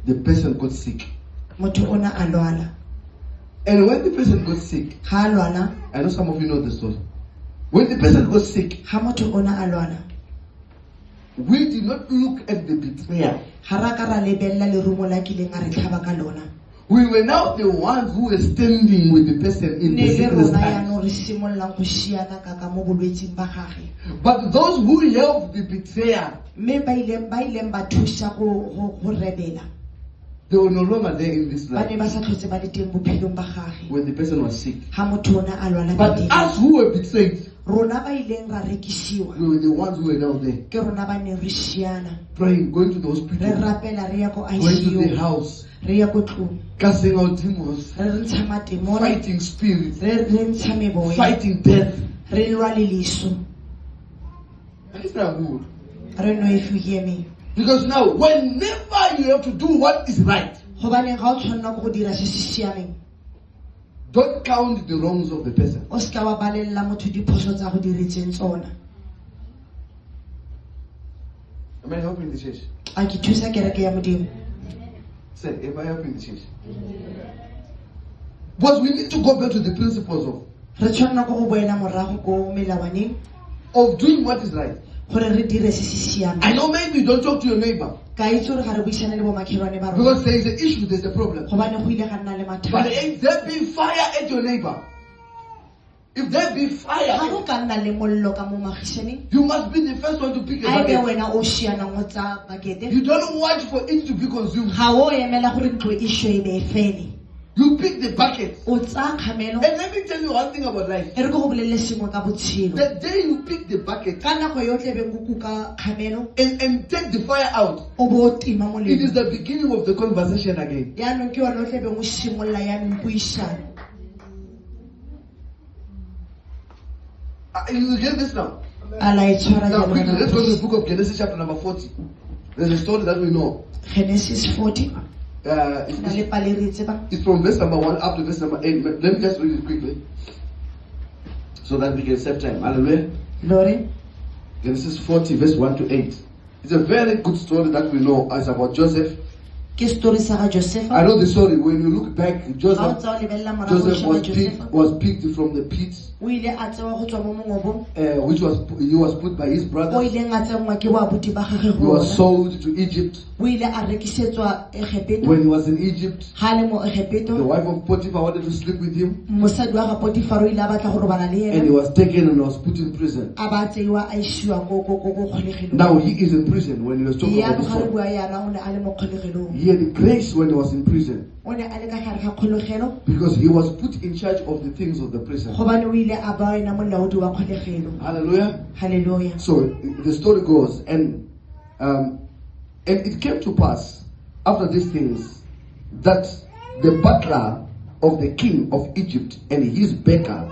the person got sick. motho ona a lwala. And when the person got sick, Ha a lwala, I know some of you know the story. When the person got sick, ha motho ona a lwala, we did not look at the betrayer. ha ra ka ra lebella lerumo la kileng a re tlhaba ka lona. We were now the ones who were standing with the person in the Ne le sickness rona time. yaanong re simololang go šiana ka mo bolwetseng ba gage. But those who helped the betrayer, Mme ba ileng ba thusa go rebela. they were no longer there in this Ba ne life ba sa tlhotse ba le teng bophelong ba gage. when the person was sick. Ha motho ona a lwala But ka teng. us who were betrayed, Rona ba ileng ra rekisiwa. we were the ones who were now there, Ke rona ba neng re šiana. praying, going to the Re hospital, rapela re ya ko going to the ICU. house, Re ya ko tlong. casting out demons, Re ntsha matemona. fighting spirits, Re ntsha meboya. fighting death. Re lwa le leso. And it's not good. I don't know if you hear me. Because now, whenever you have to do what is right, Gobane ga o tshwanela go dira se se siameng. don't count the wrongs of the person. O ska wa balella motho diphoso tsa go diretseng tsona. Am I helping the church? A ke thusa kereke ya Modimo. Say, am I helping the church? But we need to go back to the principles Re tshwanela go boela morago ko melawaneng of doing what is right. gore re dire se se I siameng. know maybe you don't talk to your neighbor Ka itse gore ga re buisane le bo makhelwane ba rona. because there is an issue, there's a problem. Gobane go ile ga nna le But mathata. if there be fire at your neighbor, if there be Ga fire, go ka nna le mollo ka mo magišeneng. you must be the first one to pick a A ebe bucket. wena o šianang o tsa bakete. You don't want for it to be consumed. Ga o emela gore ntlo e šwe e be e fele. You pick the bucket. O tsa kgamelo. And let me tell you one thing about life. E re go bolelle sengwe ka botshelo. The day you pick the bucket Ka nako yotlhe beng go kuka kgamelo, and take the fire out, o bo o tima it is molelo. the beginning of the conversation again. Yaanong ke yone o tle beng o simolola yaanong puisano. You get this now? A la e tshwara Now jalo quickly, let's go to the bana. book of Genesis chapter number 40. There's a story that we know. Genesis 40. It's, Na le pale re tseba. it's from verse number 1 up to verse number 8. Let me just read it quickly so that we can save time. Hallelujah. Lore. Genesis 40, verse 1 to 8. It's a very good story that we know. It's about Joseph. Ke story sa ga Josefa. I know the story. When you look back, Ga o Joseph tsa o lebella morago Joseph sheba Josefa. was picked from the pit, O ile a tsewa go tswa mo mongobong. which he was put by his O brother. ileng a tsengwa ke wa buti ba gagwe He go was ona. sold to Egypt. O ile a rekisetswa Egepeto. When he was in Egypt, Ha le mo the Egepeto, wife of Potiphar wanted to sleep with him, mosadi wa ga Potifar o ile a batla go robala le and he ena. was taken and was put in prison. A ba tseiwa a isiwa ko kgolegelong. Now he is in prison when he was talking Ya about this ga re one. bua yana o ne a le mo kgolegelong. He had grace when he was in prison O ne a le ka gare ga kgolegelo because he was put in charge of the things of the prison. gobane o ile a ba ena molaodi wa kgolegelo. Hallelujah. Hallelujah. So the story goes, and it came to pass after these things that the butler of the king of Egypt and his baker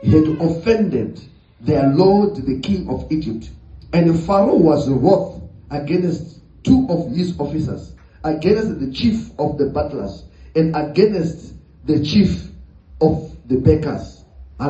had offended their lord the king of Egypt, and Pharaoh was wroth against two of his officers, against the chief of the butlers, and against the chief of the bakers.